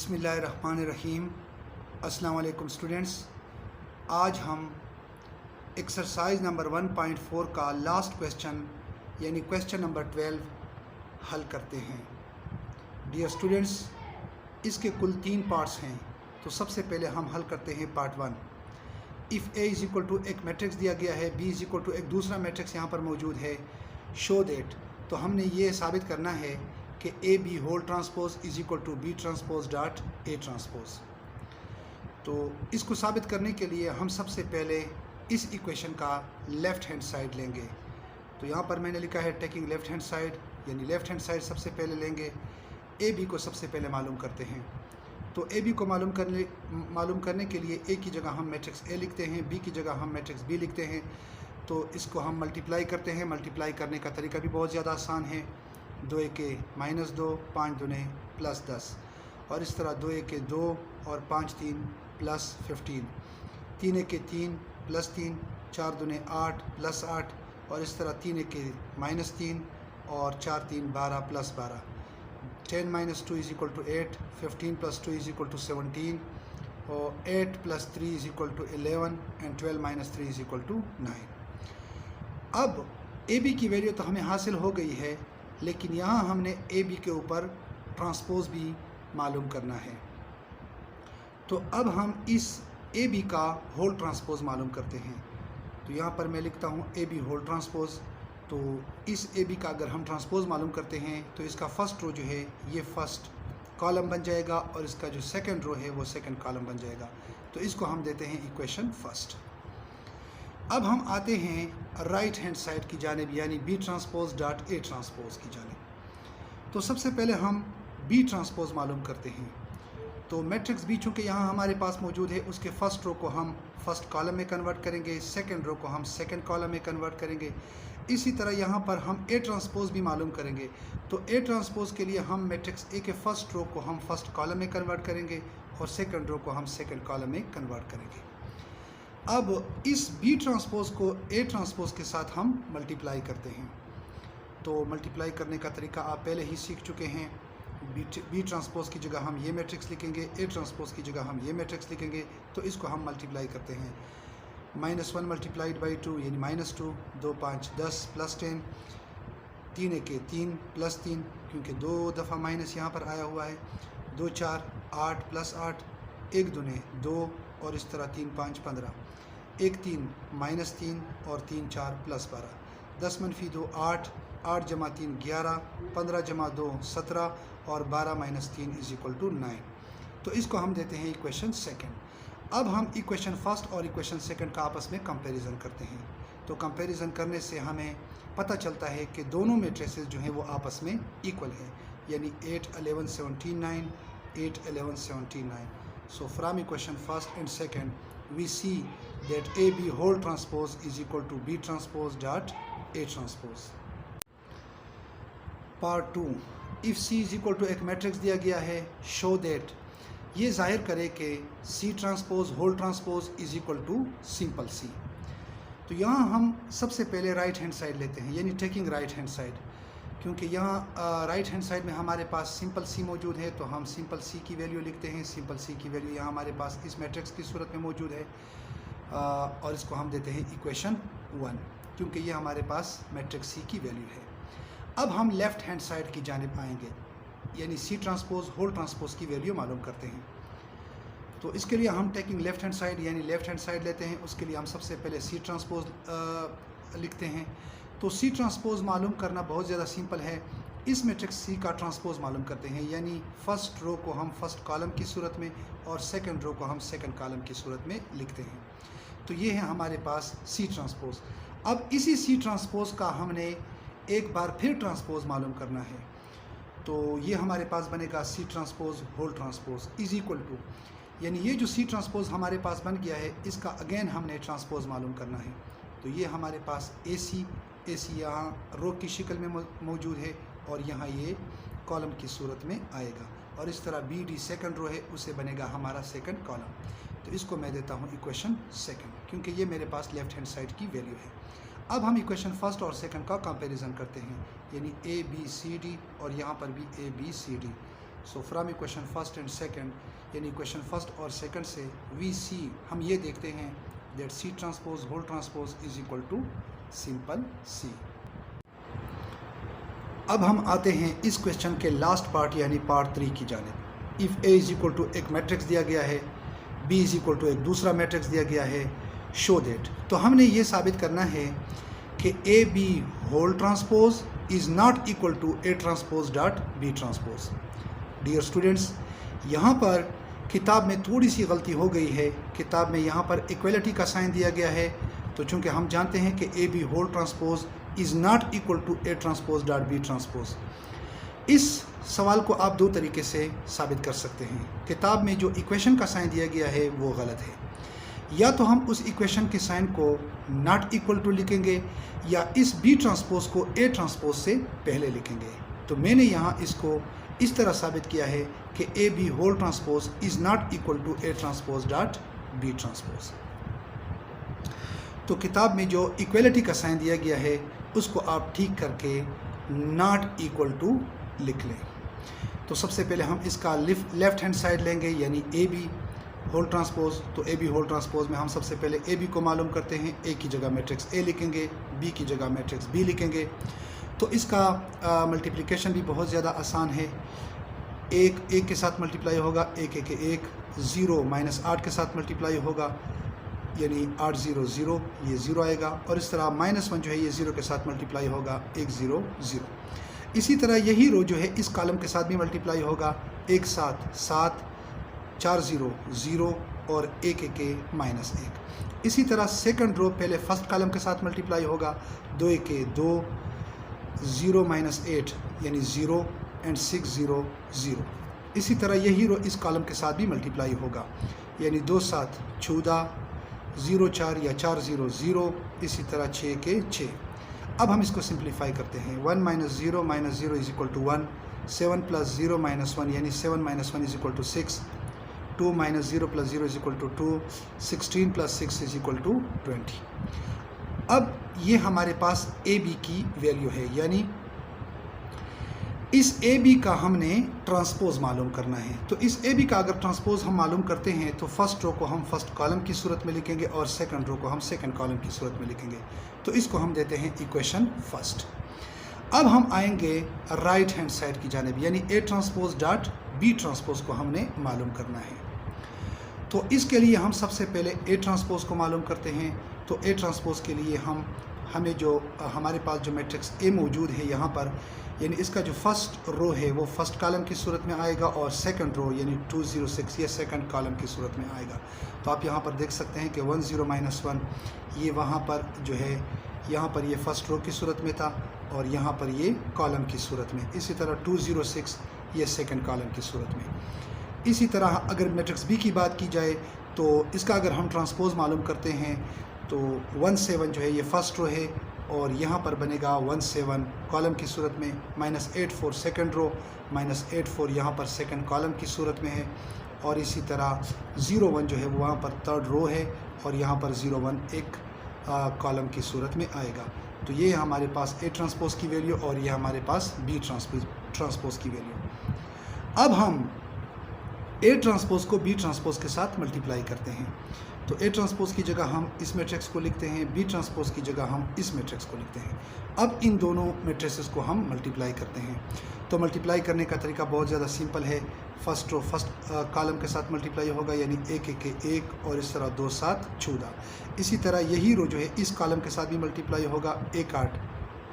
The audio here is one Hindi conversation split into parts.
बिस्मिल्लाहिर्रहमानिर्रहीम। अस्सलाम वालेकुम स्टूडेंट्स। आज हम एक्सरसाइज नंबर 1.4 का लास्ट क्वेश्चन यानी क्वेश्चन नंबर 12 हल करते हैं। डियर स्टूडेंट्स, इसके कुल 3 पार्ट्स हैं। तो सबसे पहले हम हल करते हैं part 1। If A is equal to एक मैट्रिक्स दिया गया है, बी इज़ इक्वल टू एक दूसरा मैट्रिक्स यहाँ पर मौजूद है, शो दैट। तो हमने ये साबित करना है कि A B whole transpose is equal to B transpose dot A transpose. तो इसको साबित करने के लिए हम सबसे पहले इस इक्वेशन का लेफ़्ट हैंड साइड लेंगे। तो यहाँ पर मैंने लिखा है टेकिंग लेफ़्ट हैंड साइड, यानी लेफ़्ट हैंड साइड सबसे पहले लेंगे। ए बी को सबसे पहले मालूम करते हैं। तो ए बी को मालूम करने के लिए ए की जगह हम मैट्रिक्स ए लिखते हैं, बी की जगह हम मैट्रिक्स बी लिखते हैं। तो इसको हम मल्टीप्लाई करते हैं। मल्टीप्लाई करने का तरीका भी बहुत ज़्यादा आसान है। 2 एके -2, 5 दूने +10, और इस तरह 2 एके 2 और 5 3 +15, 3 एके 3 +3, 4 दूने 8 +8, और इस तरह 3 एके -3 और 4 3 12 +12, 10 - 2 = 8, 15 + 2 = 17, और 8 + 3 = 11, एंड 12 - 3 = 9। अब ए बी की वैल्यू तो हमें हासिल हो गई है, लेकिन यहाँ हमने ए बी के ऊपर ट्रांसपोज भी मालूम करना है। तो अब हम इस ए बी का होल ट्रांसपोज मालूम करते हैं। तो यहाँ पर मैं लिखता हूँ ए बी होल ट्रांसपोज। तो इस ए बी का अगर हम ट्रांसपोज मालूम करते हैं तो इसका फर्स्ट रो जो है ये फर्स्ट कॉलम बन जाएगा, और इसका जो सेकंड रो है वो सेकंड कॉलम बन जाएगा। तो इसको हम देते हैं इक्वेशन फर्स्ट। अब हम आते हैं राइट हैंड साइड की जानिब, यानी B transpose dot A transpose की जानिब। तो सबसे पहले हम बी ट्रांसपोज मालूम करते हैं। तो मैट्रिक्स बी चूँकि यहाँ हमारे पास मौजूद है, उसके फर्स्ट रो को हम फर्स्ट कॉलम में कन्वर्ट करेंगे, सेकंड रो को हम सेकंड कॉलम में कन्वर्ट करेंगे। इसी तरह यहाँ पर हम ए ट्रांसपोज भी मालूम करेंगे। तो ए ट्रांसपोज के लिए हम मैट्रिक्स ए के फर्स्ट रो को हम फर्स्ट कॉलम में कन्वर्ट करेंगे, और सेकंड रो को हम सेकंड कॉलम में कन्वर्ट करेंगे। अब इस बी ट्रांसपोज को ए ट्रांसपोज के साथ हम मल्टीप्लाई करते हैं। तो मल्टीप्लाई करने का तरीका आप पहले ही सीख चुके हैं। बी ट्रांसपोज की जगह हम ये मैट्रिक्स लिखेंगे, ए ट्रांसपोज की जगह हम ये मैट्रिक्स लिखेंगे। तो इसको हम मल्टीप्लाई करते हैं। -1 × 2 यानी -2, 2 5 10 +10, 3 एके 3 +3, क्योंकि 2 दफ़ा माइनस यहाँ पर आया हुआ है, 2 4 8 +8, 1 दूने 2, और इस तरह 3 5 15, 1 3 -3, और 3 4 +12, 10 - 2 8, 8 + 3 11, 15 + 2 17, और 12 - 3 = 9। तो इसको हम देते हैं इक्वेशन सेकंड। अब हम इक्वेशन फर्स्ट और इक्वेशन सेकंड का आपस में कंपैरिजन करते हैं। तो कंपैरिजन करने से हमें पता चलता है कि दोनों मैट्रिसेस जो हैं वो आपस में इक्वल है, यानी 8 11 17 9, 8 11 17 9। So from equation first and second we see that AB whole transpose is equal to B transpose dot A transpose. Part 2, if C is equal to एक मैट्रिक्स दिया गया है, show that, ये जाहिर करे कि C transpose whole transpose is equal to simple C। तो यहाँ हम सबसे पहले राइट हैंड साइड लेते हैं, यानी टेकिंग राइट हैंड साइड। क्योंकि यहाँ राइट हैंड साइड में हमारे पास सिंपल सी मौजूद है, तो हम सिंपल सी की वैल्यू लिखते हैं। सिंपल सी की वैल्यू यहाँ हमारे पास इस मैट्रिक्स की सूरत में मौजूद है, और इसको हम देते हैं इक्वेशन 1, क्योंकि ये हमारे पास मैट्रिक्स सी की वैल्यू है। अब हम लेफ़्ट हैंड साइड की जानिब आएंगे, यानी सी ट्रांसपोज होल ट्रांसपोज की वैल्यू मालूम करते हैं। तो इसके लिए हम टेकिंग लेफ़्ट हैंड साइड यानी लेफ़्ट हैंड साइड लेते हैं। उसके लिए हम सबसे पहले सी ट्रांसपोज लिखते हैं। तो सी ट्रांसपोज मालूम करना बहुत ज़्यादा सिंपल है। इस मैट्रिक्स सी का ट्रांसपोज मालूम करते हैं, यानी फर्स्ट रो को हम फर्स्ट कॉलम की सूरत में और सेकंड रो को हम सेकंड कॉलम की सूरत में लिखते हैं। तो ये है हमारे पास सी ट्रांसपोज। अब इसी सी ट्रांसपोज का हमने एक बार फिर ट्रांसपोज मालूम करना है। तो ये हमारे पास बनेगा C transpose whole transpose is equal to, यानी ये जो सी ट्रांसपोज हमारे पास बन गया है, इसका अगेन हमने ट्रांसपोज मालूम करना है। तो ये हमारे पास ए सी यहाँ रो की शक्ल में मौजूद है, और यहाँ ये कॉलम की सूरत में आएगा, और इस तरह बी डी सेकंड रो है, उसे बनेगा हमारा सेकंड कॉलम। तो इसको मैं देता हूँ इक्वेशन सेकंड, क्योंकि ये मेरे पास लेफ़्ट हैंड साइड की वैल्यू है। अब हम इक्वेशन फर्स्ट और सेकंड का कंपैरिजन करते हैं, यानी ए बी सी डी, और यहाँ पर भी A B C D. So from equation first and second, यानी इक्वेशन फर्स्ट और सेकंड से वी सी, हम ये देखते हैं that C transpose whole transpose is equal to simple C. अब हम आते हैं इस क्वेश्चन के लास्ट पार्ट यानी पार्ट 3 की जानिब। If A is equal to एक मैट्रिक्स दिया गया है, बी इज इक्वल टू एक दूसरा मैट्रिक्स दिया गया है, शो दैट, तो हमने ये साबित करना है कि A B whole transpose is not equal to A transpose dot B transpose. Dear students, यहाँ पर किताब में थोड़ी सी गलती हो गई है। किताब में यहाँ पर इक्वलिटी का साइन दिया गया है, तो चूँकि हम जानते हैं कि A B whole transpose is not equal to A transpose dot B transpose. इस सवाल को आप दो तरीके से साबित कर सकते हैं। किताब में जो इक्वेशन का साइन दिया गया है वो गलत है, या तो हम उस इक्वेशन के साइन को नॉट इक्वल टू लिखेंगे या इस बी ट्रांसपोज को ए ट्रांसपोज से पहले लिखेंगे। तो मैंने यहाँ इसको इस तरह साबित किया है कि A B whole transpose is not equal to A transpose dot B transpose. तो किताब में जो इक्वलिटी का साइन दिया गया है उसको आप ठीक करके नॉट इक्वल टू लिख लें। तो सबसे पहले हम इसका लेफ्ट हैंड साइड लेंगे, यानी ए बी होल ट्रांसपोज। तो ए बी होल ट्रांसपोज में हम सबसे पहले ए बी को मालूम करते हैं। ए की जगह मैट्रिक्स ए लिखेंगे, बी की जगह मैट्रिक्स बी लिखेंगे। तो इसका मल्टीप्लिकेशन भी बहुत ज़्यादा आसान है। एक के साथ मल्टीप्लाई होगा, एक एक एक, 0 माइनस 8 के साथ मल्टीप्लाई होगा, यानी 8 0 0, ये 0 आएगा। और इस तरह -1 जो है ये 0 के साथ मल्टीप्लाई होगा, 1 0 0। इसी तरह यही रो जो है इस कॉलम के साथ भी मल्टीप्लाई होगा, 1 7 7, 4 0 0 और 1 1 -1। इसी तरह सेकंड रो पहले फर्स्ट कॉलम के साथ मल्टीप्लाई होगा, 2 1 2, 0 -8 यानी 0 एंड 6 0 0। इसी तरह यही रो इस कॉलम के साथ भी मल्टीप्लाई होगा, यानी 2 7 14, 0 4 या 4 0 0, इसी तरह 6 के 6। अब हम इसको सिंप्लीफाई करते हैं। 1 - 0 इज इक्वल टू 1, 7 + 0 - 1 यानी 7 - 1 is equal to 6, 2 - 0 + 0 is equal to 2, 16 + 6 is equal to 20। अब ये हमारे पास ए बी की वैल्यू है, यानी इस ए बी का हमने ट्रांसपोज मालूम करना है। तो इस ए बी का अगर ट्रांसपोज हम मालूम करते हैं तो फर्स्ट रो को हम फर्स्ट कॉलम की सूरत में लिखेंगे और सेकंड रो को हम सेकंड कॉलम की सूरत में लिखेंगे। तो इसको हम देते हैं इक्वेशन फर्स्ट। अब हम आएंगे राइट हैंड साइड की जानिब, यानी A transpose dot B transpose को हमने मालूम करना है। तो इसके लिए हम सबसे पहले ए ट्रांसपोज को मालूम करते हैं। तो ए ट्रांसपोज के लिए हमें जो हमारे पास जो मैट्रिक्स ए मौजूद है यहाँ पर, यानी इसका जो फर्स्ट रो है वो फर्स्ट कॉलम की सूरत में आएगा और सेकंड रो यानी 2 0 6 ये सेकंड कॉलम की सूरत में आएगा। तो आप यहाँ पर देख सकते हैं कि 1 0 - 1 ये वहाँ पर जो है, यहाँ पर ये फर्स्ट रो की सूरत में था और यहाँ पर ये कॉलम की सूरत में। इसी तरह 2 0 6 ये सेकंड कॉलम की सूरत में। इसी तरह अगर मैट्रिक्स बी की बात की जाए तो इसका अगर हम ट्रांसपोज मालूम करते हैं तो 1 7 जो है ये फर्स्ट रो है और यहाँ पर बनेगा 1 7 कॉलम की सूरत में, -8 4 सेकंड रो, -8 4 यहाँ पर सेकंड कॉलम की सूरत में है। और इसी तरह 0 1 जो है वो वहाँ पर थर्ड रो है और यहाँ पर 0 1 एक कॉलम की सूरत में आएगा। तो ये हमारे पास ए ट्रांसपोज की वैल्यू और ये हमारे पास बी ट्रांसपोज की वैल्यू। अब हम ए ट्रांसपोज को बी ट्रांसपोज के साथ मल्टीप्लाई करते हैं। तो ए ट्रांसपोज की जगह हम इस मैट्रिक्स को लिखते हैं, बी ट्रांसपोज की जगह हम इस मैट्रिक्स को लिखते हैं। अब इन दोनों मैट्रिसेस को हम मल्टीप्लाई करते हैं। तो मल्टीप्लाई करने का तरीका बहुत ज़्यादा सिंपल है। फर्स्ट रो फर्स्ट कॉलम के साथ मल्टीप्लाई होगा, यानी 1 1 1 और इस तरह 2 7 14। इसी तरह यही रो जो है इस कॉलम के साथ भी मल्टीप्लाई होगा, 1 8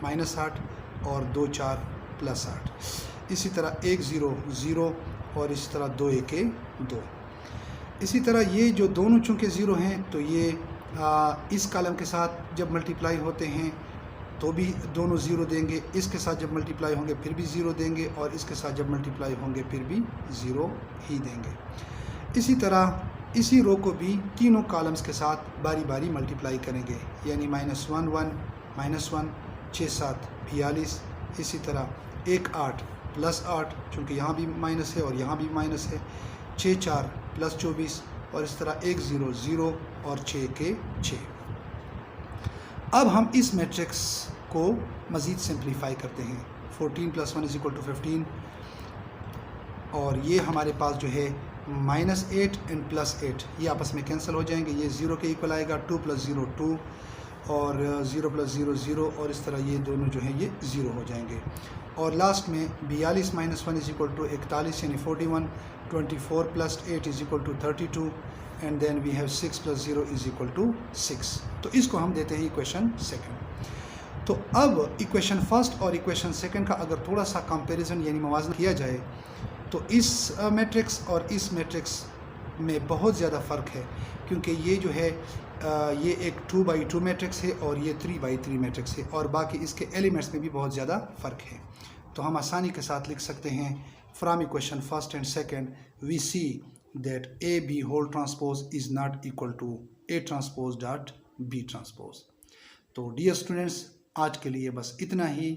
-8 और 2 4 + 8। इसी तरह 1 0 0 और इसी तरह 2 1 2। इसी तरह ये जो दोनों चूँकि 0 हैं तो ये इस कॉलम के साथ जब मल्टीप्लाई होते हैं तो भी दोनों 0 देंगे, इसके साथ जब मल्टीप्लाई होंगे फिर भी 0 देंगे और इसके साथ जब मल्टीप्लाई होंगे फिर भी 0 ही देंगे। इसी तरह इसी रो को भी तीनों कॉलम्स के साथ बारी बारी मल्टीप्लाई करेंगे, यानी -1 1 -1 6 7 42। इसी तरह 1 8 + 8 चूँकि यहाँ भी माइनस है और यहाँ भी माइनस है, 6 4 + 24 और इस तरह 1 0 0 और 6 के 6। अब हम इस मैट्रिक्स को मज़ीद सिंप्लीफाई करते हैं। 14 + 1 = 15, और ये हमारे पास जो है -8 एंड +8 ये आपस में कैंसिल हो जाएंगे, ये 0 के इक्वल आएगा। 2 + 0 2 और 0 + 0 0 और इस तरह ये दोनों जो है ये 0 हो जाएंगे। और लास्ट में 42 - 1 = 41 यानी 41, 24 + 8 = 32 एंड देन वी हैव 6 + 0 = 6। तो इसको हम देते हैं इक्वेशन सेकंड। तो अब इक्वेशन फर्स्ट और इक्वेशन सेकंड का अगर थोड़ा सा कंपैरिजन यानी मुवाज़ना किया जाए तो इस मैट्रिक्स और इस मैट्रिक्स में बहुत ज़्यादा फ़र्क है, क्योंकि ये जो है ये एक 2x2 मैट्रिक्स है और ये 3x3 मैट्रिक्स है और बाकी इसके एलिमेंट्स में भी बहुत ज़्यादा फ़र्क है। तो हम आसानी के साथ लिख सकते हैं from equation first and second we see that AB whole transpose is not equal to A transpose dot B transpose. तो डियर स्टूडेंट्स, आज के लिए बस इतना ही।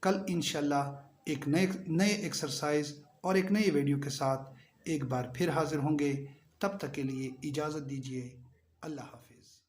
कल इंशाल्लाह एक नए एक्सरसाइज और एक नई वीडियो के साथ एक बार फिर हाजिर होंगे। तब तक के लिए इजाज़त दीजिए। अल्लाह हाफिज़।